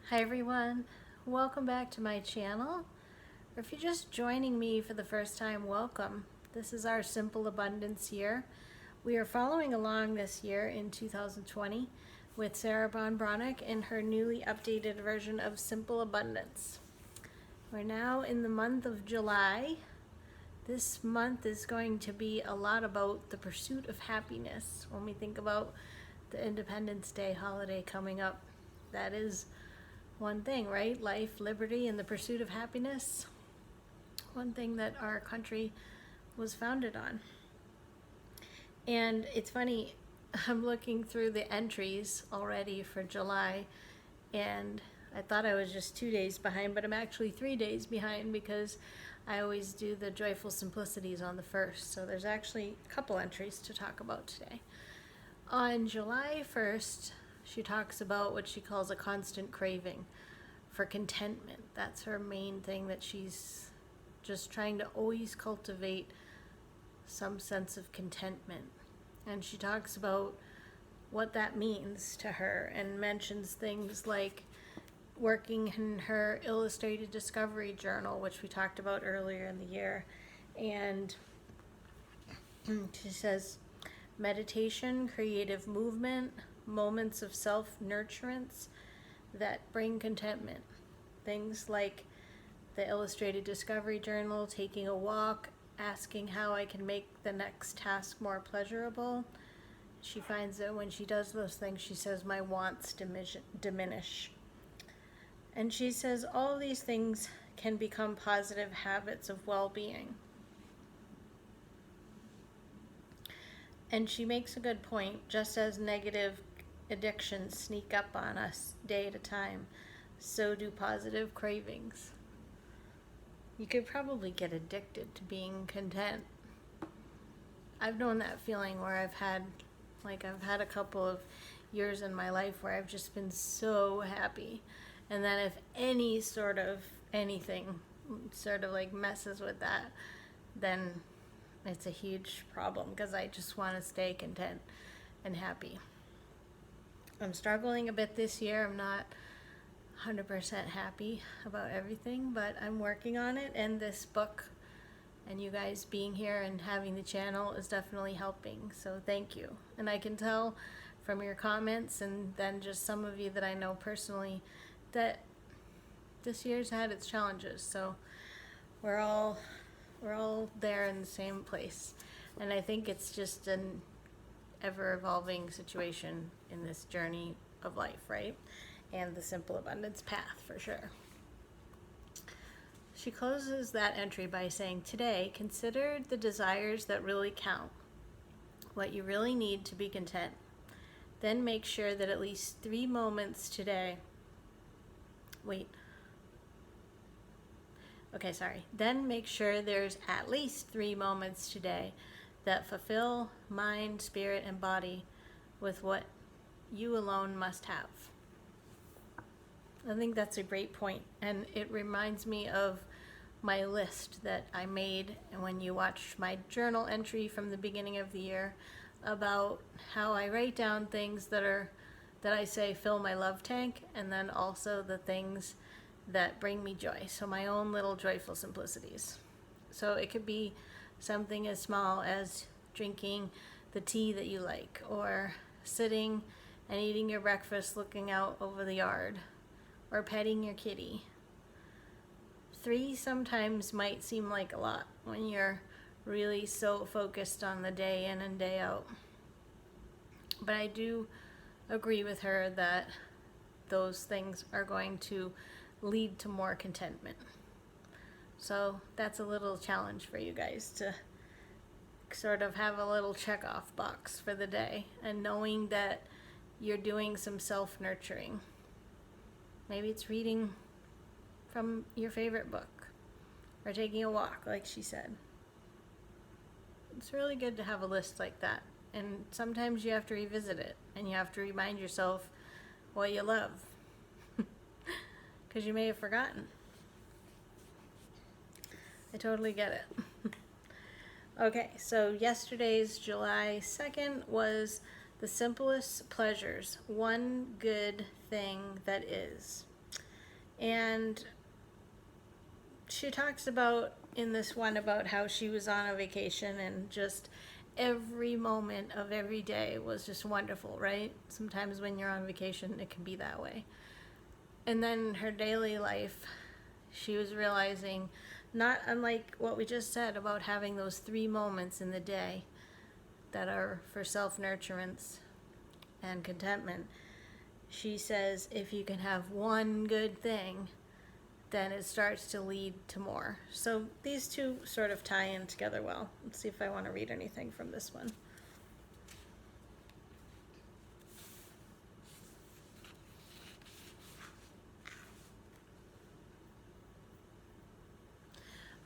Hi everyone, welcome back to my channel. Or if you're just joining me for the first time, welcome. This is our Simple Abundance year. We are following along this year in 2020 with Sarah Breathnach in her newly updated version of Simple Abundance. We're now in the month of July. This month is going to be a lot about the pursuit of happiness. When we think about the Independence Day holiday coming up, that is one thing, right? Life, liberty, and the pursuit of happiness. One thing that our country was founded on. And it's funny, I'm looking through the entries already for July, and I thought I was just 2 days behind, but I'm actually 3 days behind because I always do the joyful simplicities on the 1st. So there's actually a couple entries to talk about today. On July 1st, she talks about what she calls a constant craving for contentment. That's her main thing, that she's just trying to always cultivate some sense of contentment. And she talks about what that means to her and mentions things like working in her illustrated discovery journal, which we talked about earlier in the year. And she says meditation, creative movement, moments of self-nurturance that bring contentment. Things like the illustrated discovery journal, taking a walk, asking how I can make the next task more pleasurable. She finds that when she does those things, she says, my wants diminish. And she says all these things can become positive habits of well-being. And she makes a good point. Just as negative addictions sneak up on us day at a time, so do positive cravings. You could probably get addicted to being content. I've known that feeling where I've had a couple of years in my life where I've just been so happy. And then if anything sort of like messes with that, then it's a huge problem because I just want to stay content and happy. I'm struggling a bit this year. I'm not 100% happy about everything, but I'm working on it, and this book and you guys being here and having the channel is definitely helping, so thank you. And I can tell from your comments and then just some of you that I know personally that this year's had its challenges, so we're all there in the same place. And I think it's just an ever-evolving situation in this journey of life, right? And the simple abundance path, for sure. She closes that entry by saying, today, consider the desires that really count, what you really need to be content. Then make sure that at least 3 moments today, Then make sure there's at least 3 moments today that fulfill mind, spirit, and body with what you alone must have. I think that's a great point, and it reminds me of my list that I made and when you watched my journal entry from the beginning of the year about how I write down things that I say fill my love tank, and then also the things that bring me joy. So my own little joyful simplicities. So it could be something as small as drinking the tea that you like, or sitting and eating your breakfast looking out over the yard, or petting your kitty. 3 sometimes might seem like a lot when you're really so focused on the day in and day out. But I do agree with her that those things are going to lead to more contentment. So that's a little challenge for you guys to sort of have a little check-off box for the day, and knowing that you're doing some self-nurturing. Maybe it's reading from your favorite book, or taking a walk, like she said. It's really good to have a list like that, and sometimes you have to revisit it, and you have to remind yourself what you love, because you may have forgotten. I totally get it. Okay, so yesterday's July 2nd was the simplest pleasures, one good thing that is. And she talks about in this one about how she was on a vacation and just every moment of every day was just wonderful, right? Sometimes when you're on vacation, it can be that way. And then her daily life, she was realizing, not unlike what we just said about having those 3 moments in the day that are for self-nurturance and contentment, she says if you can have one good thing, then it starts to lead to more. So these two sort of tie in together well. Let's see if I want to read anything from this one.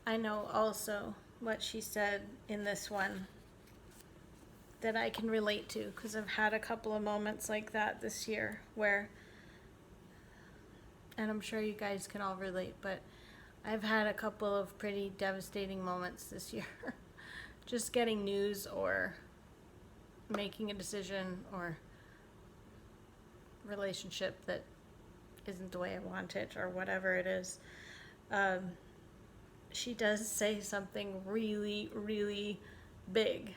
I know also what she said in this one that I can relate to, because I've had a couple of moments like that this year where, and I'm sure you guys can all relate, but I've had a couple of pretty devastating moments this year. Just getting news or making a decision or relationship that isn't the way I want it or whatever it is. She does say something really, really big.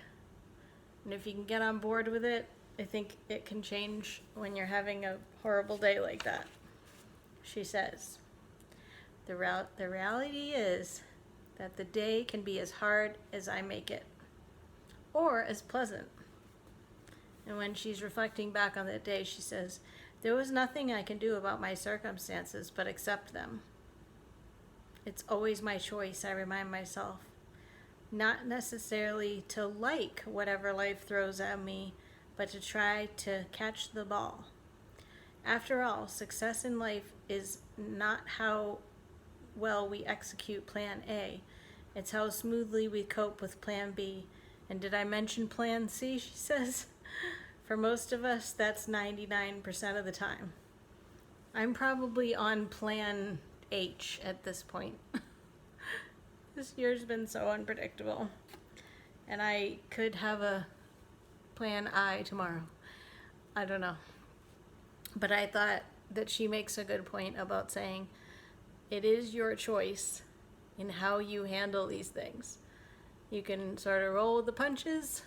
And if you can get on board with it, I think it can change when you're having a horrible day like that. She says, the reality is that the day can be as hard as I make it, or as pleasant. And when she's reflecting back on that day, she says, there was nothing I can do about my circumstances but accept them. It's always my choice, I remind myself. Not necessarily to like whatever life throws at me, but to try to catch the ball. After all, success in life is not how well we execute Plan A. It's how smoothly we cope with Plan B. And did I mention Plan C, she says? For most of us, that's 99% of the time. I'm probably on Plan H at this point. This year's been so unpredictable. And I could have a Plan I tomorrow. I don't know. But I thought that she makes a good point about saying it is your choice in how you handle these things. You can sort of roll with the punches,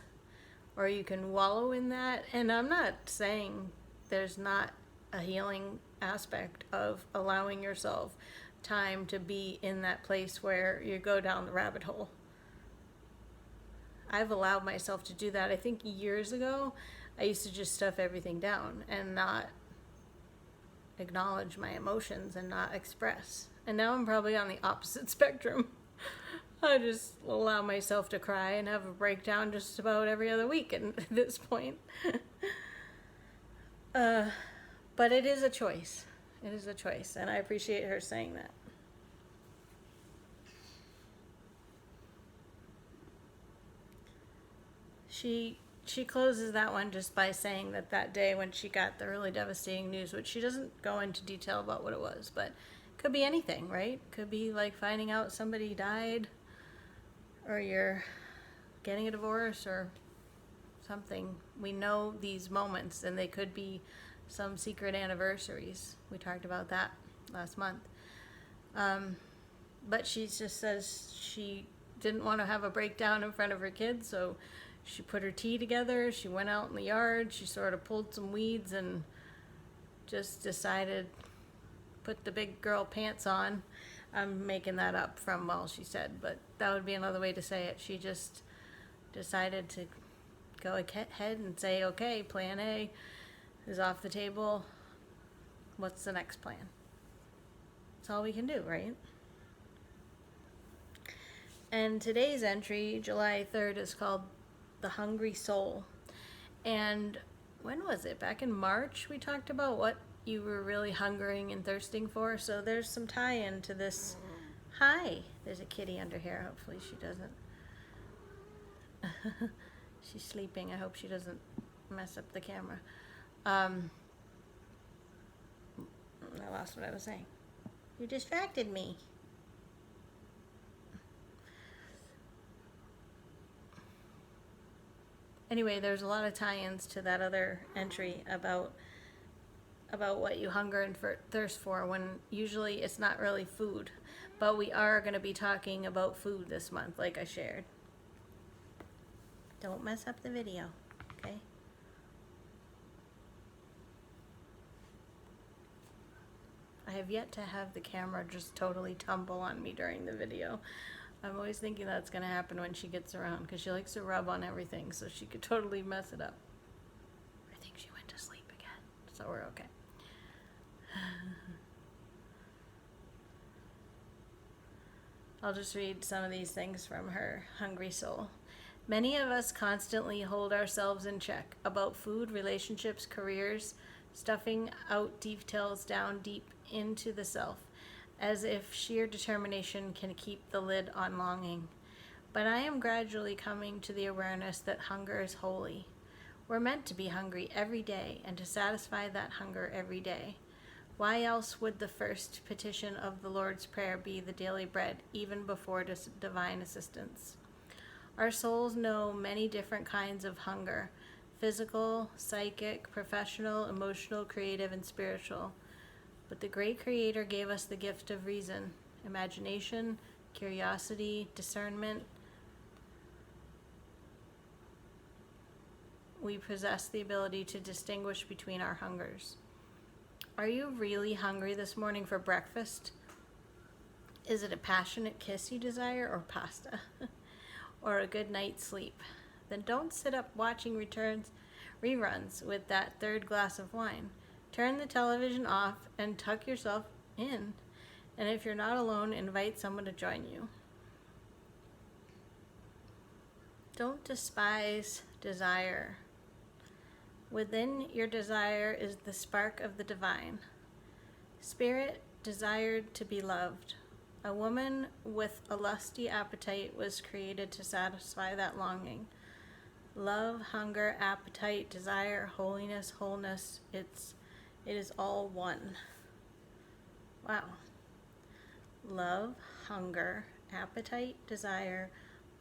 or you can wallow in that. And I'm not saying there's not a healing aspect of allowing yourself time to be in that place where you go down the rabbit hole. I've allowed myself to do that. I think years ago, I used to just stuff everything down and not acknowledge my emotions and not express. And now I'm probably on the opposite spectrum. I just allow myself to cry and have a breakdown just about every other week at this point. But it is a choice. It is a choice, and I appreciate her saying that. She closes that one just by saying that that day when she got the really devastating news, which she doesn't go into detail about what it was, but it could be anything, right? Could be like finding out somebody died, or you're getting a divorce, or something. We know these moments, and they could be some secret anniversaries. We talked about that last month. But she just says she didn't want to have a breakdown in front of her kids, so she put her tea together, she went out in the yard, she sort of pulled some weeds and just decided, put the big girl pants on. I'm making that up from all she said, but that would be another way to say it. She just decided to go ahead and say, okay, Plan A is off the table. What's the next plan? That's all we can do, right? And today's entry, July 3rd, is called The Hungry Soul. And when was it? Back in March, we talked about what you were really hungering and thirsting for. So there's some tie-in to this. Hi, there's a kitty under here. Hopefully she doesn't. She's sleeping. I hope she doesn't mess up the camera. I lost what I was saying. You distracted me. Anyway, there's a lot of tie-ins to that other entry about about what you hunger and thirst for when usually it's not really food. But we are going to be talking about food this month, like I shared. Don't mess up the video, okay? I have yet to have the camera just totally tumble on me during the video. I'm always thinking that's going to happen when she gets around because she likes to rub on everything, so she could totally mess it up. I think she went to sleep again, so we're okay. I'll just read some of these things from her Hungry Soul. Many of us constantly hold ourselves in check about food, relationships, careers, stuffing out details down deep into the self, as if sheer determination can keep the lid on longing. But I am gradually coming to the awareness that hunger is holy. We're meant to be hungry every day and to satisfy that hunger every day. Why else would the first petition of the Lord's Prayer be the daily bread, even before divine assistance? Our souls know many different kinds of hunger: physical, psychic, professional, emotional, creative, and spiritual. But the great Creator gave us the gift of reason, imagination, curiosity, discernment. We possess the ability to distinguish between our hungers. Are you really hungry this morning for breakfast? Is it a passionate kiss you desire, or pasta? Or a good night's sleep? Then don't sit up watching reruns with that third glass of wine. Turn the television off and tuck yourself in. And if you're not alone, invite someone to join you. Don't despise desire. Within your desire is the spark of the divine. Spirit desired to be loved. A woman with a lusty appetite was created to satisfy that longing. Love, hunger, appetite, desire, holiness, wholeness, it is all one. Wow. Love, hunger, appetite, desire,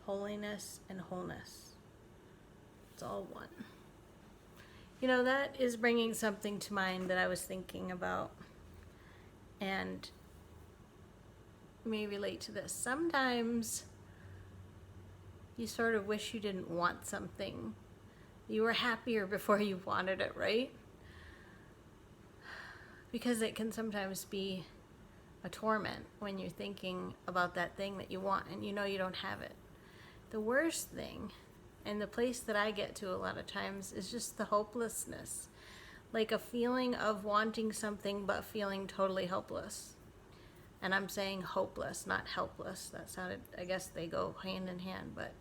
holiness, and wholeness. It's all one. You know, that is bringing something to mind that I was thinking about, and may relate to this. Sometimes you sort of wish you didn't want something. You were happier before you wanted it, right? Because it can sometimes be a torment when you're thinking about that thing that you want and you know you don't have it. The worst thing, and the place that I get to a lot of times, is just the hopelessness. Like a feeling of wanting something but feeling totally helpless. And I'm saying hopeless, not helpless. That sounded, I guess they go hand in hand, but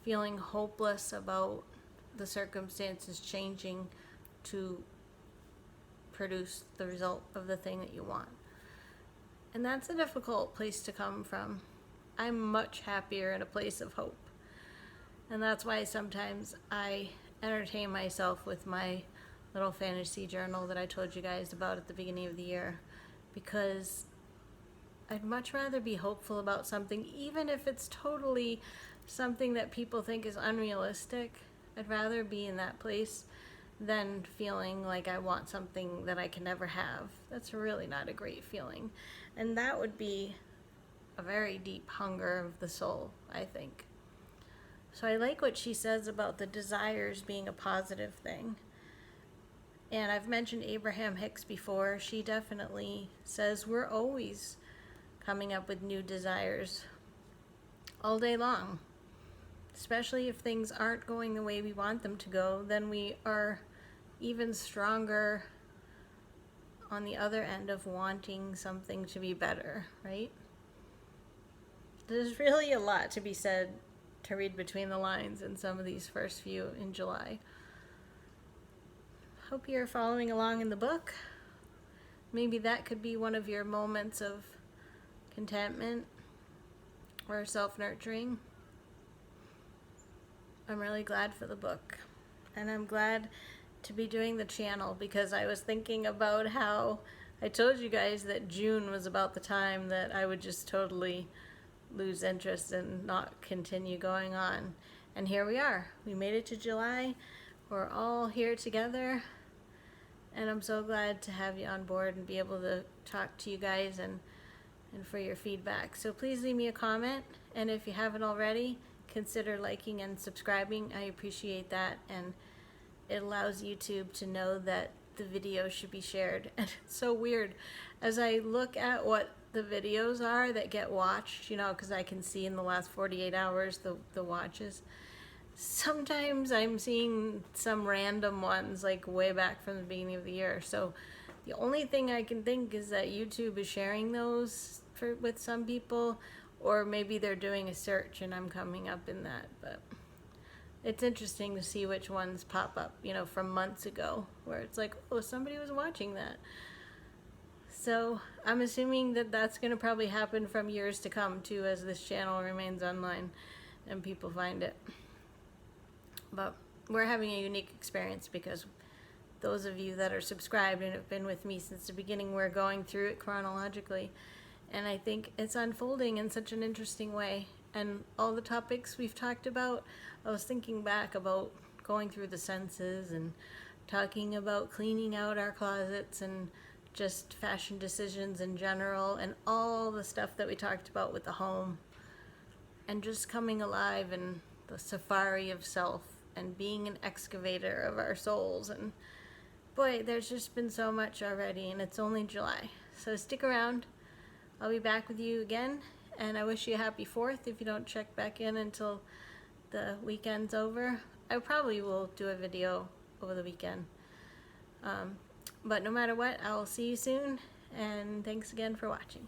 feeling hopeless about the circumstances changing to produce the result of the thing that you want. And that's a difficult place to come from. I'm much happier in a place of hope. And that's why sometimes I entertain myself with my little fantasy journal that I told you guys about at the beginning of the year, because I'd much rather be hopeful about something, even if it's totally something that people think is unrealistic. I'd rather be in that place than feeling like I want something that I can never have. That's really not a great feeling. And that would be a very deep hunger of the soul, I think. So I like what she says about the desires being a positive thing. And I've mentioned Abraham Hicks before. She definitely says we're always coming up with new desires all day long. Especially if things aren't going the way we want them to go, then we are even stronger on the other end of wanting something to be better, right? There's really a lot to be said to read between the lines in some of these first few in July. Hope you're following along in the book. Maybe that could be one of your moments of contentment or self-nurturing. I'm really glad for the book, and I'm glad to be doing the channel, because I was thinking about how I told you guys that June was about the time that I would just totally lose interest and not continue going on. And here we are. We made it to July. We're all here together, and I'm so glad to have you on board and be able to talk to you guys and for your feedback. So please leave me a comment, and if you haven't already, consider liking and subscribing. I appreciate that, and it allows YouTube to know that the video should be shared. And it's so weird as I look at what the videos are that get watched, you know, because I can see in the last 48 hours the watches. Sometimes I'm seeing some random ones like way back from the beginning of the year. So the only thing I can think is that YouTube is sharing those with some people, or maybe they're doing a search and I'm coming up in that. But it's interesting to see which ones pop up, you know, from months ago, where it's like, oh, somebody was watching that. So I'm assuming that that's going to probably happen from years to come too, as this channel remains online and people find it. But we're having a unique experience because those of you that are subscribed and have been with me since the beginning, we're going through it chronologically. And I think it's unfolding in such an interesting way. And all the topics we've talked about, I was thinking back about going through the senses and talking about cleaning out our closets and just fashion decisions in general and all the stuff that we talked about with the home and just coming alive in the safari of self and being an excavator of our souls. And boy, there's just been so much already, and it's only July. So stick around. I'll be back with you again, and I wish you a happy 4th if you don't check back in until the weekend's over. I probably will do a video over the weekend. But no matter what, I'll see you soon, and thanks again for watching.